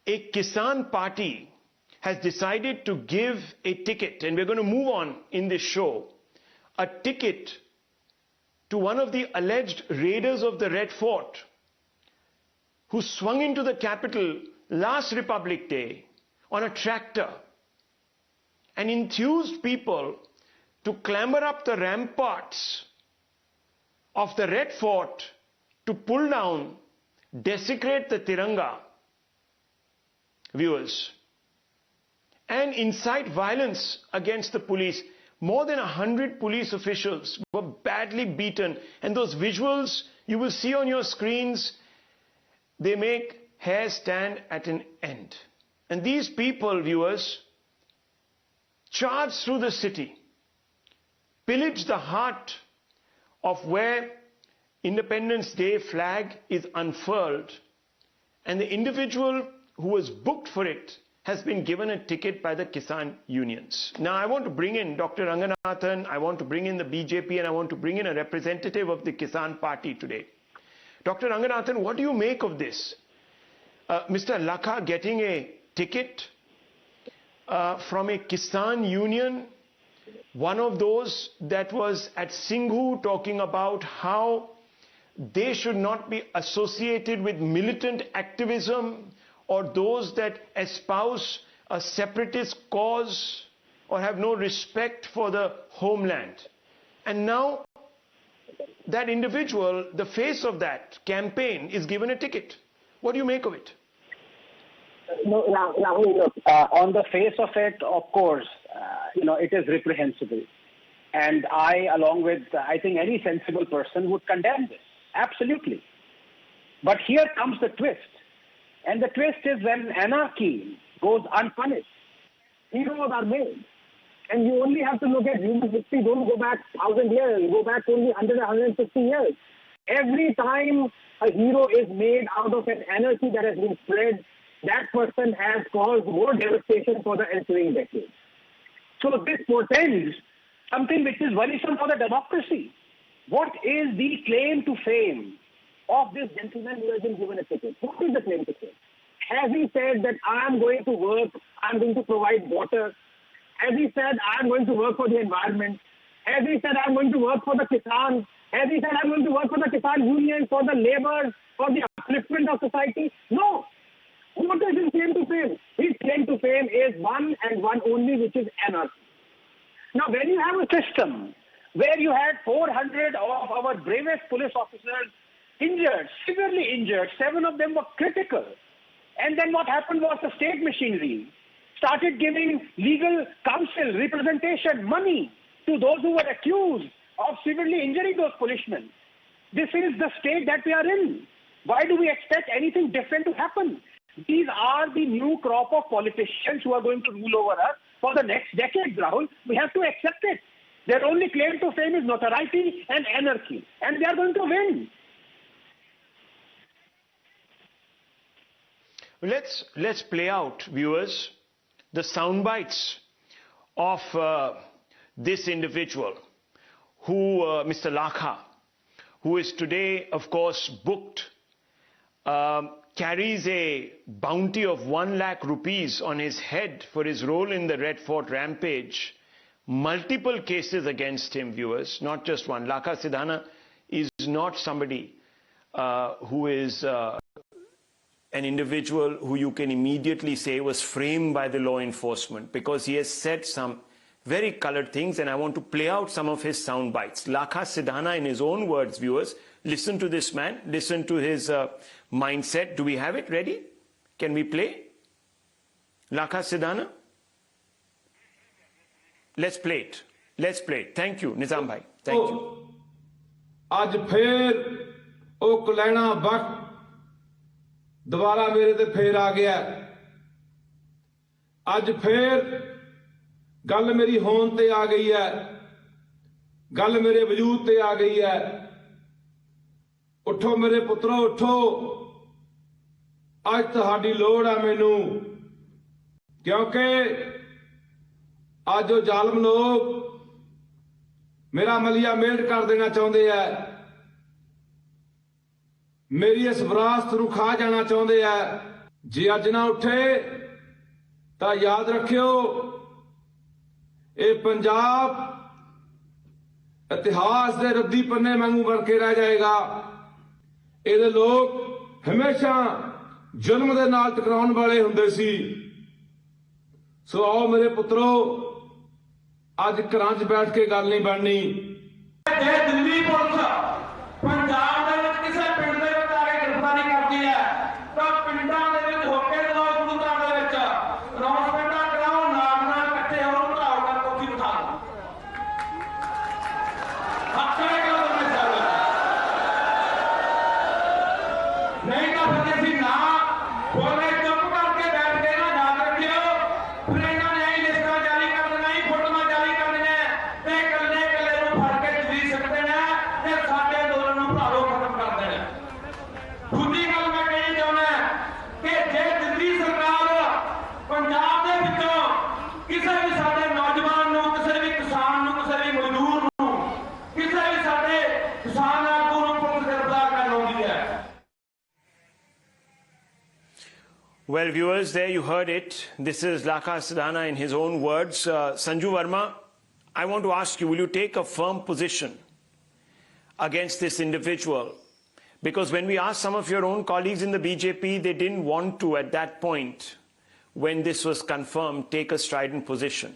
a Kisan party has decided to give a ticket, and we're going to move on in this show, a ticket to one of the alleged raiders of the Red Fort who swung into the capital last Republic Day on a tractor and enthused people to clamber up the ramparts of the Red Fort to pull down, desecrate the Tiranga, viewers, and incite violence against the police. More than 100 police officials were badly beaten, and those visuals you will see on your screens, they make hair stand at an end. And these people, viewers, charged through the city, pillaged the heart of where Independence Day flag is unfurled, and the individual who was booked for it has been given a ticket by the Kisan unions. Now I want to bring in Dr. Ranganathan, I want to bring in the BJP, and I want to bring in a representative of the Kisan party today. Dr. Ranganathan, what do you make of this? Mr. Lakha getting a ticket from a Kisan union, one of those that was at Singhu talking about how they should not be associated with militant activism or those that espouse a separatist cause or have no respect for the homeland. And now that individual, the face of that campaign, is given a ticket. What do you make of it? No, Rahul, look, on the face of it, of course, it is reprehensible. And I, along with, I think any sensible person would condemn this. Absolutely. But here comes the twist. And the twist is when anarchy goes unpunished, heroes are made. And you only have to look at human history. Don't go back 1,000 years. Go back only 100 or 150 years. Every time a hero is made out of an anarchy that has been spread, that person has caused more devastation for the ensuing decades. So this portends something which is worrisome for the democracy. What is the claim to fame of this gentleman who has been given a ticket? What is the claim to fame? Has he said that I am going to work, I am going to provide water? Has he said I am going to work for the environment? Has he said I am going to work for the Kisan? Has he said I am going to work for the Kisan union, for the labor, for the upliftment of society? No. What is his claim to fame? His claim to fame is one and one only, which is anarchy. Now, when you have a system where you had 400 of our bravest police officers injured, severely injured, 7 of them were critical, and then what happened was the state machinery started giving legal counsel, representation, money to those who were accused of severely injuring those policemen. This is the state that we are in. Why do we expect anything different to happen? These are the new crop of politicians who are going to rule over us for the next decade, Rahul. We have to accept it. Their only claim to fame is notoriety and anarchy, and they are going to win. Let's play out, viewers, the sound bites of this individual, who, Mr. Lakha, who is today, of course, booked, carries a bounty of 1 lakh rupees on his head for his role in the Red Fort rampage. Multiple cases against him, viewers, not just one. Lakha Sidhana is not somebody who is an individual who you can immediately say was framed by the law enforcement, because he has said some very colored things, and I want to play out some of his sound bites. Lakha Sidhana, in his own words, viewers, listen to this man, listen to his mindset. Do we have it ready? Can we play? Lakha Sidhana? Let's play it. Let's play it. Thank you, Nizam bhai. Thank you. आज फिर ओ कलैना वक्त दोबारा मेरे ते फिर आ गया. आज फिर गल मेरी होन ते आ गई है, गल मेरे वजूद ते आ गई है. उठो मेरे पुत्रो उठो, आज तुहाडी लोड़ है मैनू, क्योंकि आज जो जालम लोग मेरा मलिया मेड़ कर देना चाहते हैं, मेरी इस विरासत नूं खा जाना चाहते हैं, जे अज ना उठे तो याद रखियो ये पंजाब इतिहास के रद्दी पन्ने वांगू बन के रह जाएगा। ये लोग हमेशा जुल्म दे नाल टकराउण वाले हुंदे सी। सो आओ मेरे पुत्रो, अज घरां च बैठ के गल नहीं बननी। दिल्ली पुलिस पंजाब दे विच किसी पिंड दे विच आ के गिरफ्तारी करती है तो पिंडां दे विच होके लोग गुरुद्वारां दे विच अनाउंसमेंटां कराओ, नाम नाल इकट्ठे हो घराओ कर कोठी बिठा दो। आखिरकार मैं चल नहीं तो फिर ਅਸੀਂ ना बोले चुप करके बैठ के ना याद रखियो फिर ਇਹਨਾਂ ਨੇ ਹੀ ਲਿਸਟਾਂ ਜਾਰੀ ਕਰ ਦੇਣਾ ਹੀ ਫੋਟੋਆਂ ਜਾਰੀ ਕਰ ਦੇਣਾ ਤੇ ਕੱਲੇ ਕੱਲੇ ਨੂੰ ਫੜ ਕੇ ਜਲੀ ਸਕਦੇ ਨੇ ਤੇ ਸਾਡੇ ਅੰਦੋਲਨ ਨੂੰ ਭਾਰੋ ਖਤਮ ਕਰ ਦੇਣਾ। ਦੂਜੀ ਗੱਲ ਮੈਂ ਕਹੀ ਚਾਹੁੰਦਾ ਕਿ ਜੇ ਦਿੱਲੀ ਸਰਕਾਰ ਪੰਜਾਬ ਦੇ ਵਿੱਚੋਂ ਕਿਸੇ ਵੀ ਸਾਡੇ ਨੌਜਵਾਨ ਨੂੰ, ਕਿਸੇ ਵੀ ਕਿਸਾਨ ਨੂੰ, ਕਿਸੇ ਵੀ ਮਜ਼ਦੂਰ ਨੂੰ, ਕਿਸੇ ਵੀ ਸਾਡੇ ਕਿਸਾਨ ਆਗੂ ਨੂੰ ਪੁਲਿਸ ਗ੍ਰਿਫਤਾਰ ਕਰ ਲਾਉਂਦੀ ਹੈ। Well, viewers, there you heard it. This is Lakha Sidhana in his own words. Sanju Verma, I want to ask you, will you take a firm position against this individual? Because when we asked some of your own colleagues in the BJP, they didn't want to, at that point, when this was confirmed, take a strident position.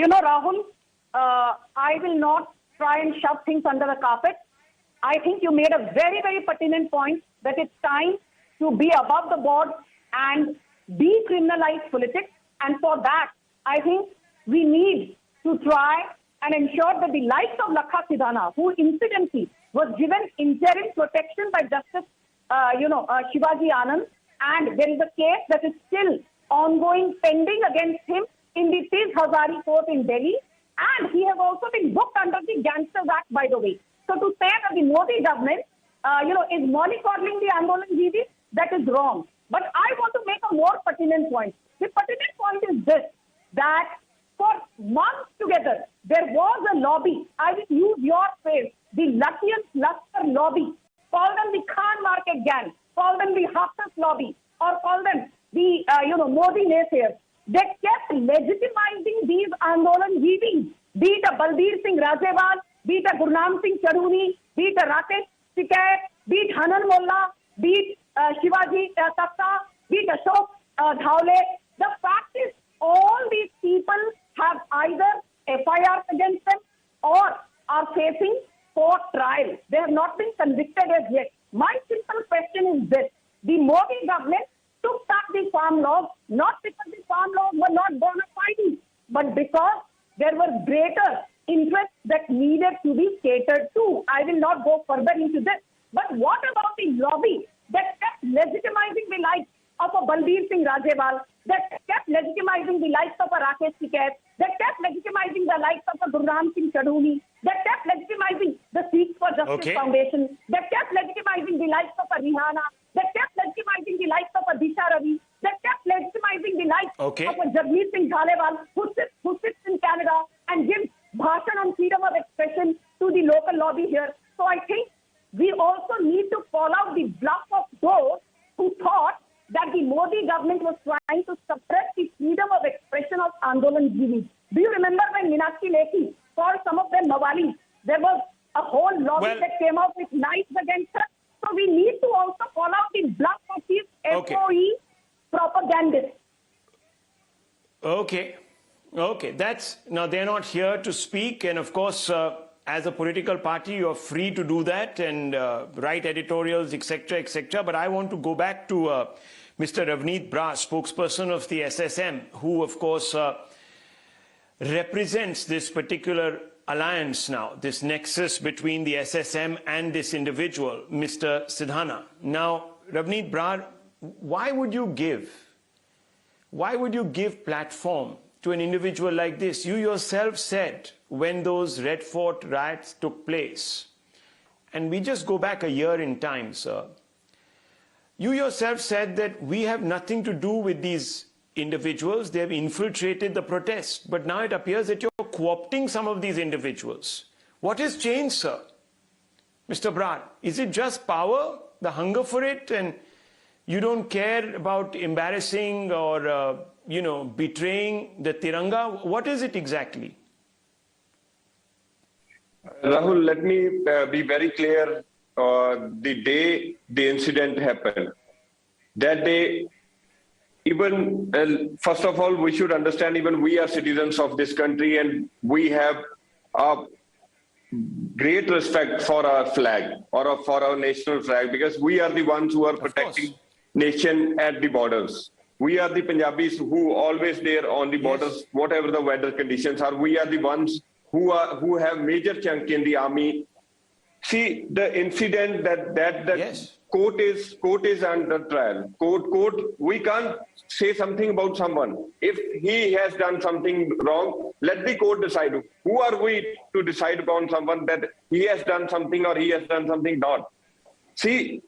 You know, Rahul, I will not try and shove things under the carpet. I think you made a very, very pertinent point that it's time to be above the board and decriminalize politics. And for that, I think we need to try and ensure that the likes of Lakha Sidhana, who incidentally was given interim protection by Justice, Shivaji Anand, and there is a case that is still ongoing, pending against him in the Tiz Hazari court in Delhi, and he has also been booked under the Gangsters Act, by the way. So to say that the Modi government, is mollycoddling the Andolan Gidi, that is wrong. But I want to make a more pertinent point. The pertinent point is this, that for months together, there was a lobby. I will use your phrase, the Luckian Luster lobby. Call them the Khan Market gang, call them the Haftas lobby, or call them the, Modi naysayers. They kept legitimizing these Andolan Gidis, be it a Balbir Singh Rajewal, be it a Gurnam Singh Charuni, be it a Rakesh Tikait, be it Hanan Molla, be it Shivaji Takta, be it Ashok Dhawle. The fact is, all these people have either FIRs against them or are facing court trial. They have not been convicted as yet. My simple question is this: the Modi government took back the farm laws, not because the farm laws were not bona fide, but because there were greater interests that needed to be catered to. I will not go further into this. But what about the lobby that kept legitimizing the likes of a Balbir Singh Rajewal, that kept legitimizing the likes of a Rakesh Tikait, that kept legitimizing the likes of a Gurram Singh Charuni, that kept legitimizing the Sikhs for Justice Foundation, that kept legitimizing the likes of a Rihanna, that kept legitimizing the likes of a Disha Ravi, that kept legitimizing the likes of a Jagmeet Singh Jhalewal, who sits in Canada and gives bhashan on freedom of expression to the local lobby here. So I think we also need to call out the bluff of those who thought that the Modi government was trying to suppress the freedom of expression of Andolan Gidis. Do you remember when Meenakshi Lekhi called some of them Mawalis? There was a whole lobby that came out with knives against her. So we need to also call out the bluff of these FOE propagandists. Okay. Now they're not here to speak, and of course, as a political party, you're free to do that and write editorials, etc., etc. But I want to go back to Mr. Ravneet Brar, spokesperson of the SSM, who, of course, represents this particular alliance now, this nexus between the SSM and this individual, Mr. Sidhana. Now, Ravneet Brar, why would you give platform to an individual like this? You yourself said when those Red Fort riots took place, and we just go back a year in time, sir. You yourself said that we have nothing to do with these individuals. They have infiltrated the protest. But now it appears that you're co-opting some of these individuals. What has changed, sir? Mr. Brar, is it just power, the hunger for it, and You don't care about embarrassing or, betraying the Tiranga? What is it exactly? Rahul, let me be very clear. The day the incident happened, that day, even, first of all, we should understand even we are citizens of this country and we have a great respect for our flag or for our national flag, because we are the ones who are protecting nation at the borders. We are the Punjabis who always there on the borders, whatever the weather conditions are. We are the ones who have major chunk in the army. See, the incident that court is under trial. Court, we can't say something about someone. If he has done something wrong, let the court decide. Who are we to decide upon someone that he has done something or he has done something not? See,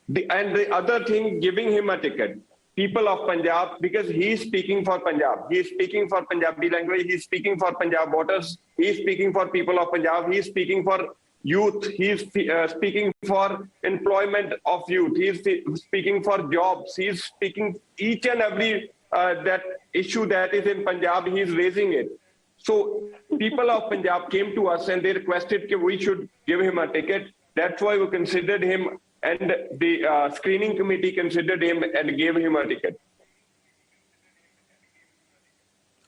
the other thing, giving him a ticket. People of Punjab, because he is speaking for Punjab. He is speaking for Punjabi language. He is speaking for Punjab voters. He is speaking for people of Punjab. He is speaking for youth. He is speaking for employment of youth. He is speaking for jobs. He is speaking each and every that issue that is in Punjab. He is raising it. So people of Punjab came to us and they requested that we should give him a ticket. That's why we considered him, and the screening committee considered him and gave him a ticket.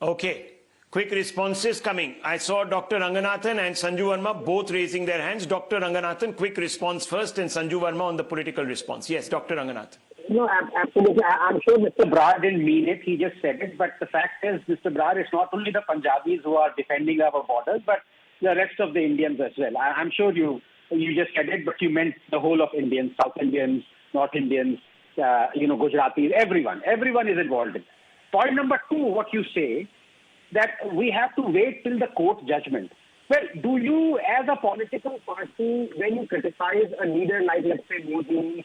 Okay. Quick responses coming. I saw Dr. Ranganathan and Sanju Verma both raising their hands. Dr. Ranganathan, quick response first, and Sanju Verma on the political response. Yes, Dr. Ranganathan. No, absolutely. I'm sure Mr. Brar didn't mean it. He just said it. But the fact is, Mr. Brar, it's not only the Punjabis who are defending our borders, but the rest of the Indians as well. I'm sure you just said it, but you meant the whole of Indians, South Indians, North Indians, Gujaratis, everyone. Everyone is involved in it. Point number two, what you say, that we have to wait till the court judgment. Well, do you, as a political party, when you criticize a leader like, let's say, Modi,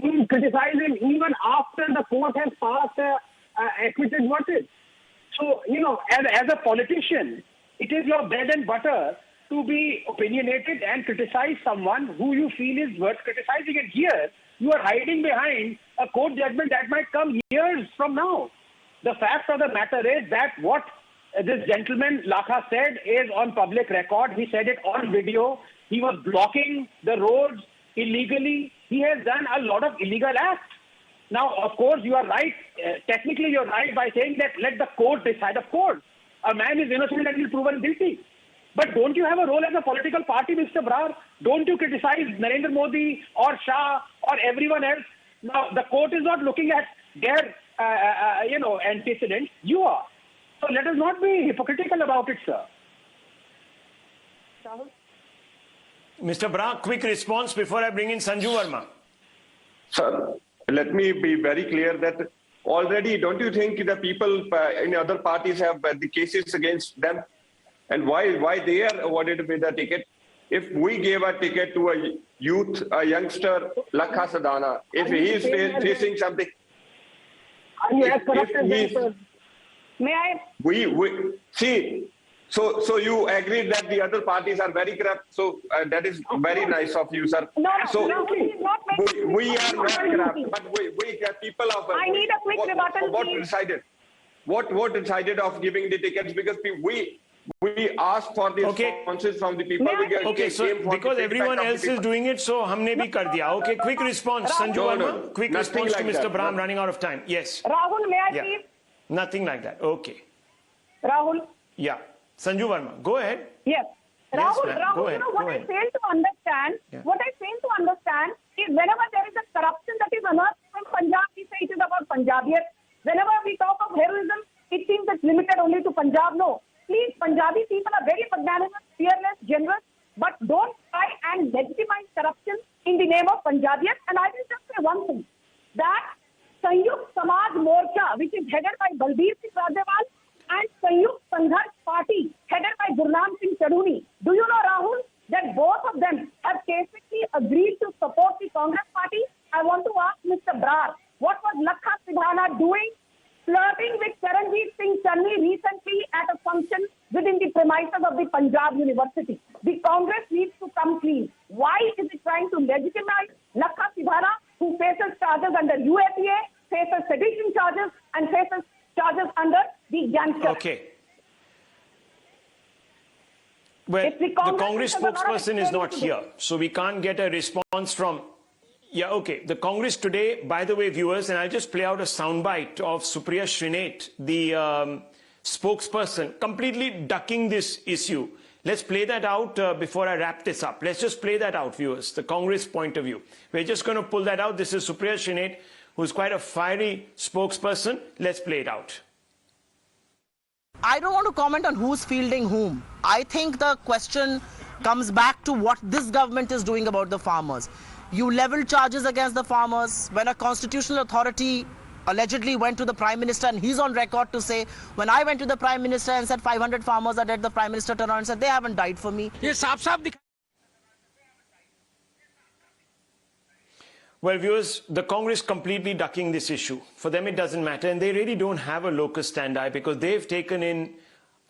you criticize him even after the court has passed acquitted verdict? So, as a politician, it is your bread and butter to be opinionated and criticize someone who you feel is worth criticizing. And here, you are hiding behind a court judgment that might come years from now. The fact of the matter is that what this gentleman, Lakha, said is on public record. He said it on video. He was blocking the roads illegally. He has done a lot of illegal acts. Now, of course, you are right. Technically, you're right by saying that let the court decide. Of course, a man is innocent until proven guilty. But don't you have a role as a political party, Mr. Brar? Don't you criticize Narendra Modi or Shah or everyone else? Now, the court is not looking at their antecedents. You are. So let us not be hypocritical about it, sir. Mr. Brar, quick response before I bring in Sanju Verma. Sir, let me be very clear that already, don't you think the people in other parties have the cases against them? And why they are awarded with a ticket? If we gave a ticket to a youth, a youngster, Lakha Sadhana, if he is facing something, May I? We see. So you agreed that the other parties are very corrupt. So that is very nice of you, sir. No, so he's not making we are not corrupt, but we get people of. I need a quick rebuttal, what please. decided? What decided of giving the tickets? Because we asked for the responses from the people. Okay, so because everyone else is doing it, so हमने भी कर दिया. Okay, quick response, Sanju Verma. Quick response to Mr. Brar. I'm running out of time. Yes. Rahul, may I please? Nothing like that. Okay. Rahul? Yeah. Sanju Verma, go ahead. Yes. Rahul, Go ahead. what I fail to understand, is whenever there is a corruption that is unearthed from Punjab, we say it is about Punjabiyat. Whenever we talk of heroism, it seems it's limited only to Punjab. No. Please, Punjabi people are very magnanimous, fearless, generous, but don't try and legitimize corruption in the name of Punjabiyat. And I will just say one thing, that Sanyukt Samaj Morcha, which is headed by Balbir Singh Rajewal, and Sanyukt Samaj Party, headed by Gurnaam Singh Chadhuni. Do you know, Rahul, that both of them have basically agreed to support the Congress Party? I want to ask Mr. Brar, what was Lakha Sidhana doing, flirting with Charanjit Singh Channi recently at a function within the premises of the Punjab University? The Congress needs to come clean. Why is it trying to legitimize Lakha Sidhana, who faces charges under UAPA, faces sedition charges, and faces charges under the gangster. Okay. Well, the Congress spokesperson is not here, so we can't get a response from... Yeah, okay. The Congress today, by the way, viewers, and I'll just play out a soundbite of Supriya Shrinate, the spokesperson, completely ducking this issue. Let's play that out before I wrap this up. Let's just play that out, viewers, the Congress point of view. We're just going to pull that out. This is Supriya Shrinate, who's quite a fiery spokesperson. Let's play it out. I don't want to comment on who's fielding whom. I think the question comes back to what this government is doing about the farmers. You level charges against the farmers. When a constitutional authority allegedly went to the Prime Minister, and he's on record to say, when I went to the Prime Minister and said 500 farmers are dead, the Prime Minister turned around and said, they haven't died for me. Well, viewers, the Congress completely ducking this issue. For them, it doesn't matter. And they really don't have a locus standi because they've taken in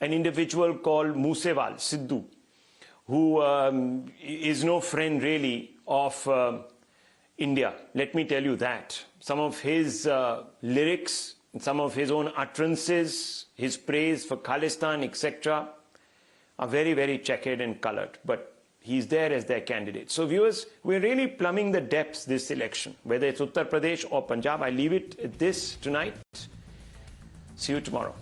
an individual called Moosewal, Sidhu, who is no friend really of India. Let me tell you that. Some of his lyrics, some of his own utterances, his praise for Khalistan, etc., are very, very checkered and colored. But he's there as their candidate. So viewers, we're really plumbing the depths this election, whether it's Uttar Pradesh or Punjab. I leave it at this tonight. See you tomorrow.